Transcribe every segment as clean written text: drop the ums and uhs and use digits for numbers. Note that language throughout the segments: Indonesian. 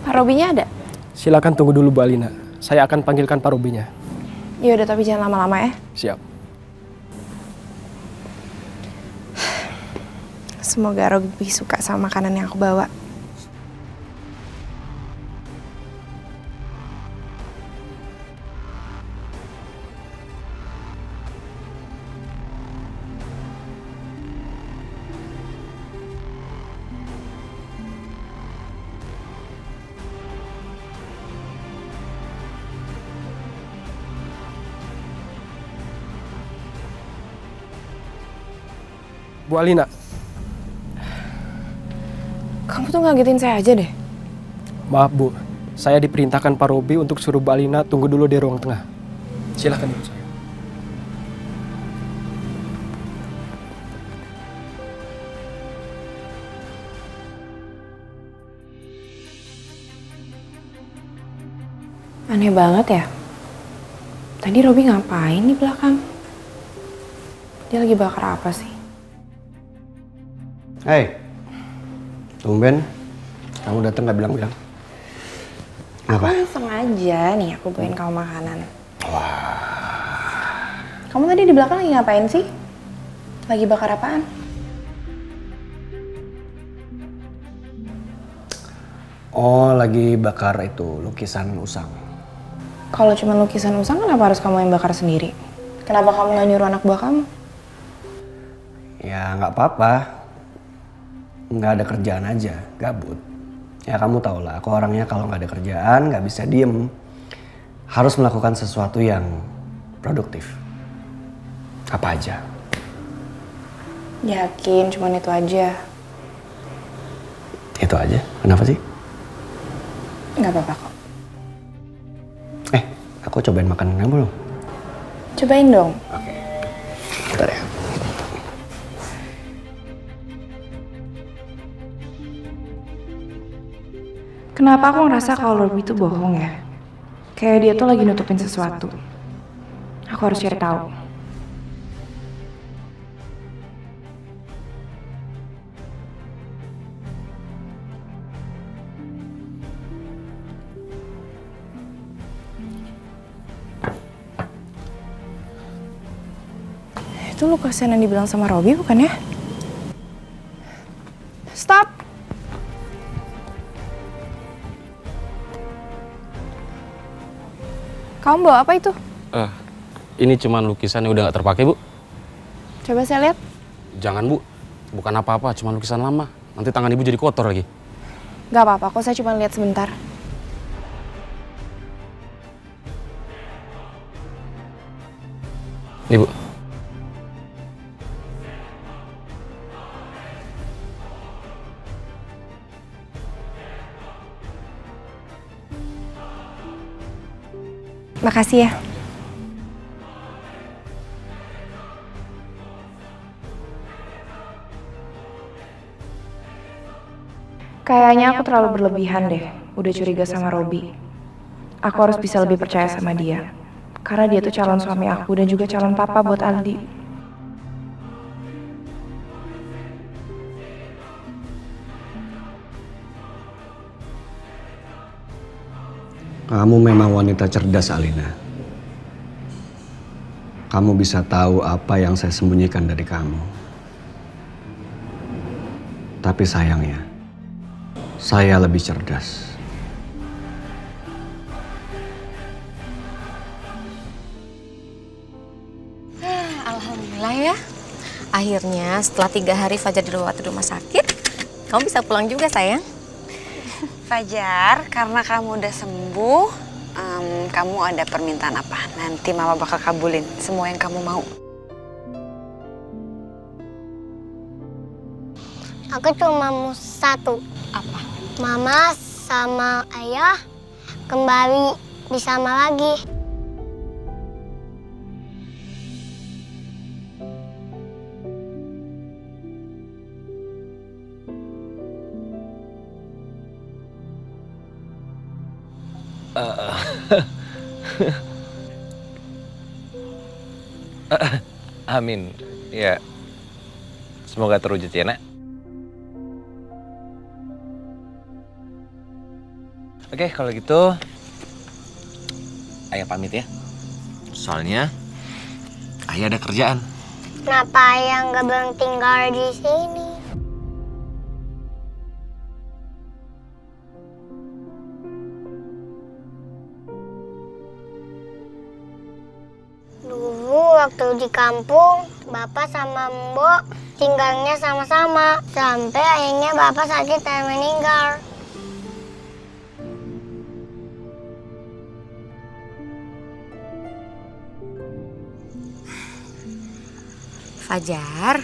Pak Robinya ada? Silakan tunggu dulu Bu Alina. Saya akan panggilkan Pak Robinya. Ya udah, tapi jangan lama-lama ya. Siap. Semoga Robi suka sama makanan yang aku bawa. Bu Alina. Kamu tuh ngagetin saya aja deh. Maaf Bu, saya diperintahkan Pak Robi untuk suruh Bu Alina tunggu dulu di ruang tengah. Silakan ikut saya. Aneh banget ya. Tadi Robi ngapain di belakang? Dia lagi bakar apa sih? Hei, tumben kamu datang nggak bilang-bilang. Apa? Aku sengaja nih aku bawain kamu makanan. Wah. Kamu tadi di belakang lagi ngapain sih? Lagi bakar apaan? Oh, lagi bakar itu lukisan Usang. Kalau cuma lukisan Usang, kenapa harus kamu yang bakar sendiri? Kenapa kamu nggak nyuruh anak buah kamu? Ya nggak apa-apa. Nggak ada kerjaan aja, gabut. Ya kamu tau lah, aku orangnya kalau nggak ada kerjaan nggak bisa diem. Harus melakukan sesuatu yang produktif. Apa aja? Yakin, cuman itu aja. Itu aja? Kenapa sih? Nggak apa-apa kok. Aku cobain makanannya belum? Cobain dong. Oke. Bentar ya. Kenapa aku ngerasa kalau Robi itu bohong ya? Kayak dia tuh lagi nutupin sesuatu. Aku harus cari tahu. Itu lukisan yang dibilang sama Robi bukan ya? Stop! Kamu bawa apa itu? Ini cuma lukisan yang udah gak terpakai, Bu. Coba saya lihat. Jangan, Bu. Bukan apa-apa, cuma lukisan lama. Nanti tangan Ibu jadi kotor lagi. Gak apa-apa, kok saya cuma lihat sebentar. Nih, Bu. Makasih ya. Kayaknya aku terlalu berlebihan deh, udah curiga sama Robi. Aku harus bisa lebih percaya sama dia. Karena dia tuh calon suami aku dan juga calon papa buat Aldi. Kamu memang wanita cerdas, Alina. Kamu bisa tahu apa yang saya sembunyikan dari kamu. Tapi sayangnya, saya lebih cerdas. Alhamdulillah ya. Akhirnya setelah 3 hari Fajar dirawat di rumah sakit, kamu bisa pulang juga sayang. Fajar, karena kamu udah sembuh, kamu ada permintaan apa? Nanti Mama bakal kabulin semua yang kamu mau. Aku cuma mau satu. Apa? Mama sama ayah kembali bersama lagi. Amin. Ya, semoga terwujud ya, Nak. Oke, kalau gitu Ayah pamit ya. Soalnya Ayah ada kerjaan. Kenapa Ayah nggak bilang tinggal di sini? Dulu waktu di kampung, Bapak sama Mbok tinggalnya sama-sama. Sampai akhirnya Bapak sakit dan meninggal. Fajar,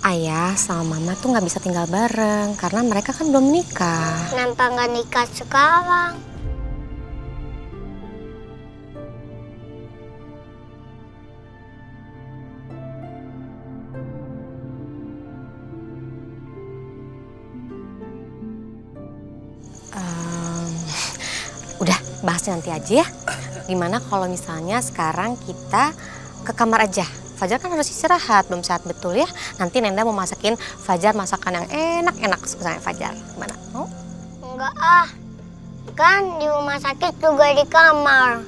Ayah sama Mama tuh nggak bisa tinggal bareng karena mereka kan belum nikah. Kenapa nggak nikah sekarang? Udah, bahasnya nanti aja ya. Gimana kalau misalnya sekarang kita ke kamar aja? Fajar kan harus istirahat, belum sehat betul ya. Nanti Nenda mau masakin Fajar masakan yang enak-enak kesukaan Fajar. Gimana? Mau? Enggak ah. Kan di rumah sakit juga di kamar.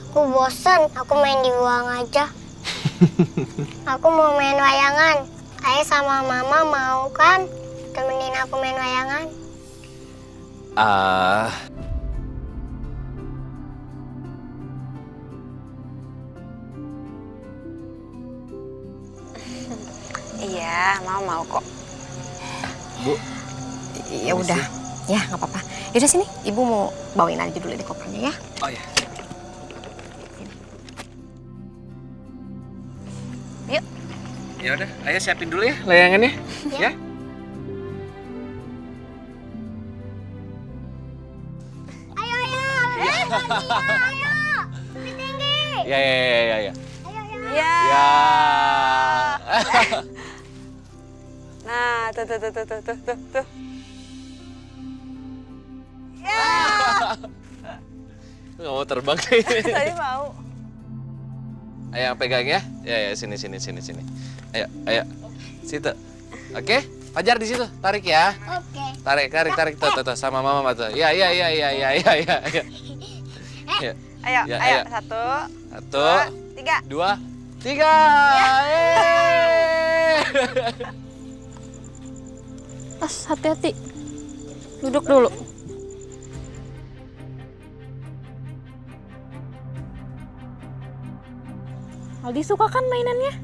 Aku bosen, aku main di ruang aja. Aku mau main wayangan. Ayah sama Mama mau kan temenin aku main wayangan? Iya, mau kok. Bu. Ya udah, ya nggak apa-apa. Yaudah sini, Ibu mau bawain aja dulu deh kopernya ya. Oh iya. Yuk. Ya udah, Ayah siapin dulu ya layangannya. Ya. Ayo. Lebih tinggi. Ya. Iya. Ya. Nah, tuh. Nggak mau terbang nih. Tadi mau. Ayah pegang ya. Ya, sini. Ayo. Situ. Oke? Fajar di situ. Tarik ya. Oke. Tarik. Tuh, sama Mama tuh. Ya. Ayo. Ya. 1, 1, 3. 2, 3. Pas, hati-hati. Duduk dulu. Aldi suka kan mainannya?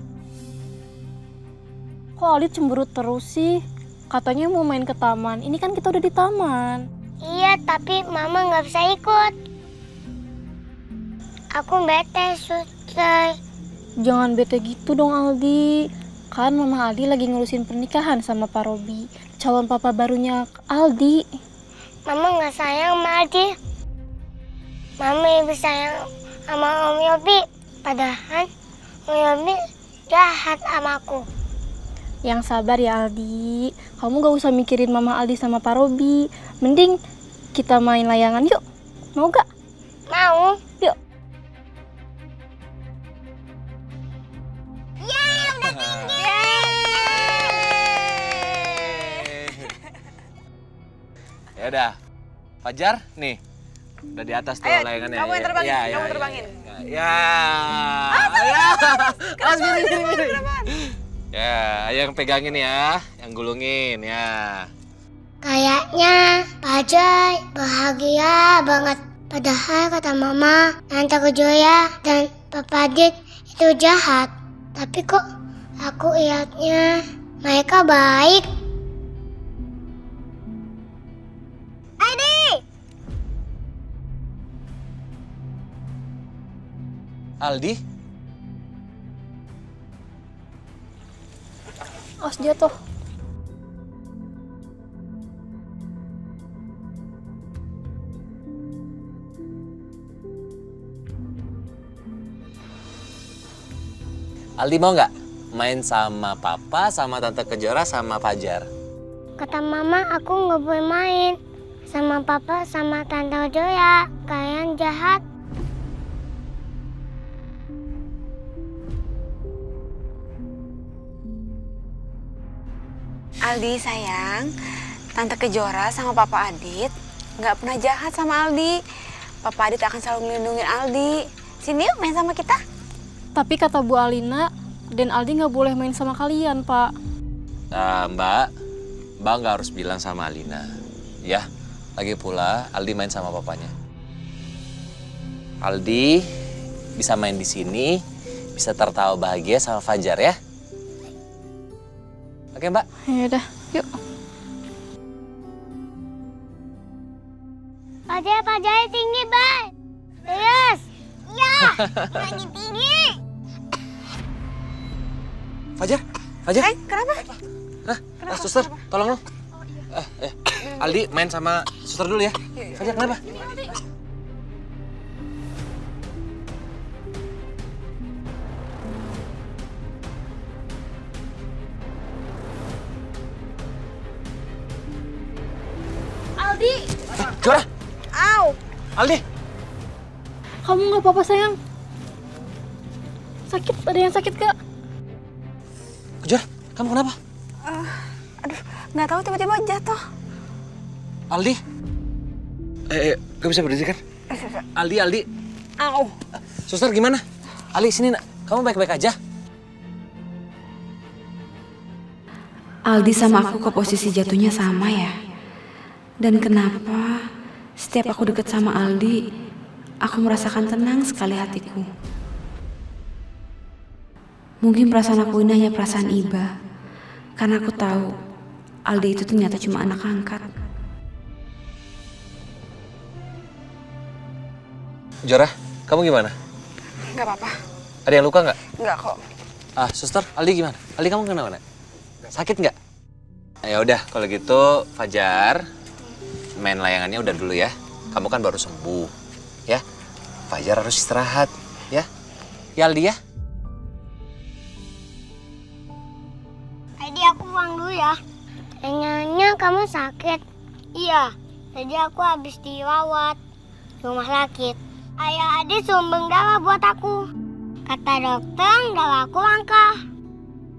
Kok Aldi cemberut terus sih? Katanya mau main ke taman. Ini kan kita udah di taman. Iya, tapi Mama nggak bisa ikut. Aku bete, Suster. Jangan bete gitu dong Aldi. Kan Mama Aldi lagi ngurusin pernikahan sama Pak Robi. Calon papa barunya Aldi. Mama nggak sayang sama Aldi. Mama lebih sayang sama Om Yobi. Padahal Om Yobi jahat sama aku. Yang sabar ya Aldi. Kamu gak usah mikirin Mama Aldi sama Pak Robi. Mending kita main layangan yuk. Mau gak? Mau. Yuk. Ya udah. Fajar, nih. Udah di atas tuh Ayo, layangannya. kamu yang terbangin, Ya. kamu terbangin. Ya. Miring. Ya, ayo yang pegangin ya, yang gulungin ya. Kayaknya Fajar bahagia banget. Padahal kata Mama, Tante Kejoya dan Papa Dit itu jahat. Tapi kok aku lihatnya mereka baik. Aldi? Awas jatuh. Aldi mau nggak main sama Papa, sama Tante Kejora, sama Fajar? Kata Mama aku nggak boleh main sama Papa sama Tante Kejoya. Kalian jahat. Aldi sayang, Tante Kejora sama Papa Adit nggak pernah jahat sama Aldi. Papa Adit akan selalu melindungi Aldi. Sini yuk main sama kita. Tapi kata Bu Alina, dan Aldi nggak boleh main sama kalian, Pak. Nah, Mbak nggak harus bilang sama Alina. Ya, lagi pula Aldi main sama papanya. Aldi bisa main di sini, bisa tertawa bahagia sama Fajar ya. Oke, Mbak? Ya udah, yuk. Fajar tinggi, Bay. Terus. Ya, lagi tinggi. Fajar? Kenapa? Hah? Suster, tolong dong. Aldi main sama suster dulu ya. Fajar, kenapa? Aldi! Jora! Au! Aldi! Kamu nggak apa-apa, sayang? Sakit? Ada yang sakit, Kak? Jora, kamu kenapa? Aduh, nggak tahu tiba-tiba jatuh. Aldi? Gak bisa berdiri kan? Aldi. Au! Suster gimana? Aldi, sini nak. Kamu baik-baik aja? Aldi sama aku ke posisi jatuhnya sama ya. Dan kenapa setiap aku deket sama Aldi, aku merasakan tenang sekali hatiku. Mungkin perasaan aku ini hanya perasaan iba, karena aku tahu Aldi itu ternyata cuma anak angkat. Jora, kamu gimana? Nggak apa-apa. Ada yang luka nggak? Nggak kok. Suster, Aldi gimana? Aldi kamu kenapa? Sakit nggak? Ya udah, kalau gitu Fajar main layangannya udah dulu ya. Kamu kan baru sembuh, ya. Fajar harus istirahat, ya. Ya Aldi ya. Tadi aku pulang dulu ya. Ternyata kamu sakit. Iya, tadi aku habis dirawat di rumah sakit. Ayah adik sumbang darah buat aku. Kata dokter darah aku langka.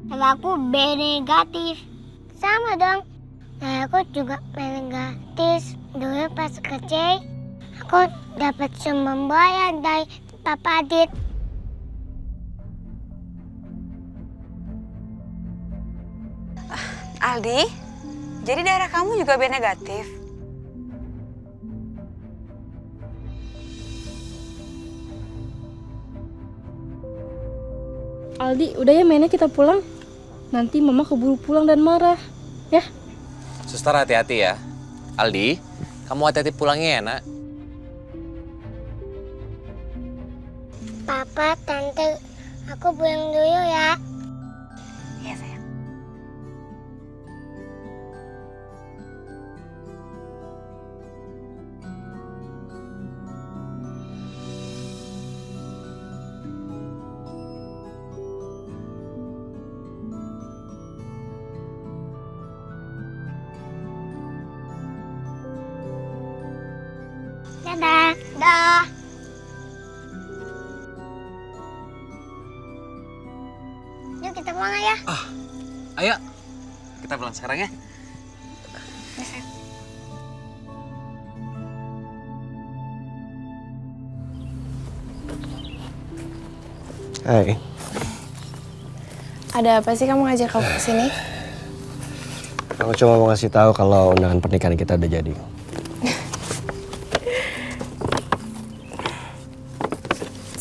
Darah aku B negatif. Sama dong. Darah aku juga B negatif. Dulu pas kecil, aku dapat sumbang bayar dari Papa Adit. Aldi, jadi darah kamu juga B negatif? Aldi, udah ya mainnya kita pulang. Nanti Mama keburu pulang dan marah, ya? Suster hati-hati ya. Aldi, kamu hati-hati pulangnya ya nak. Papa, Tante, aku pulang dulu ya. Iya sayang. Dadah. Dah. Yuk kita pulang ya. Ayo, kita pulang sekarang ya. Hai. Ada apa sih kamu ngajak aku ke sini? Aku cuma mau ngasih tahu kalau undangan pernikahan kita udah jadi.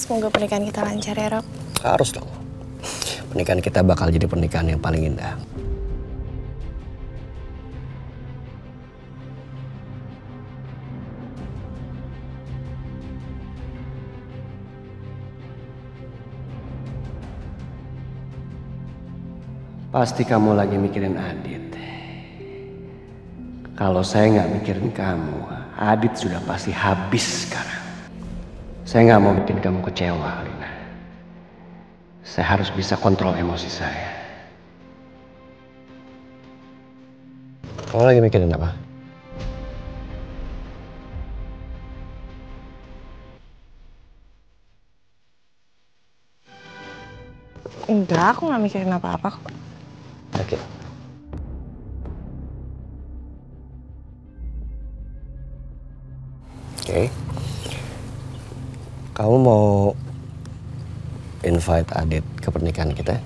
Semoga pernikahan kita lancar ya, Rob. Harus dong. Pernikahan kita bakal jadi pernikahan yang paling indah. Pasti kamu lagi mikirin Adit. Kalau saya nggak mikirin kamu, Adit sudah pasti habis sekarang. Saya nggak mau bikin kamu kecewa, Alina. Saya harus bisa kontrol emosi saya. Kamu lagi mikirin apa? Enggak, aku nggak mikirin apa-apa kok. Oke. okay. Kamu mau invite Adit ke pernikahan kita?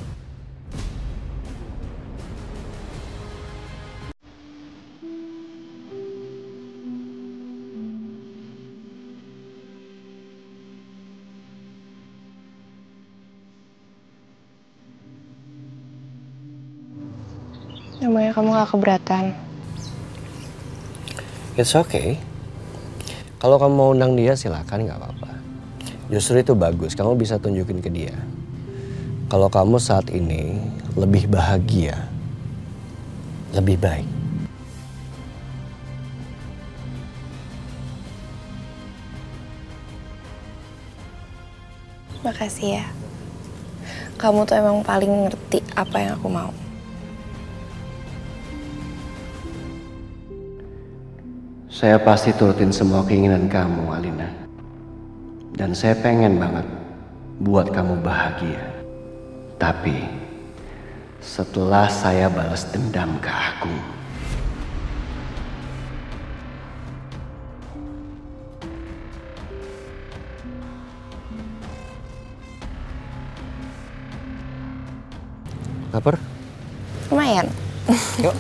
Namanya kamu gak keberatan. It's okay. Kalau kamu mau undang dia silakan, nggak apa-apa. Justru itu bagus, kamu bisa tunjukin ke dia. Kalau kamu saat ini lebih bahagia, lebih baik. Makasih ya. Kamu tuh emang paling ngerti apa yang aku mau. Saya pasti turutin semua keinginan kamu, Alina. Dan saya pengen banget buat kamu bahagia. Tapi setelah saya balas dendam ke aku. Lapar? Lumayan. Yuk.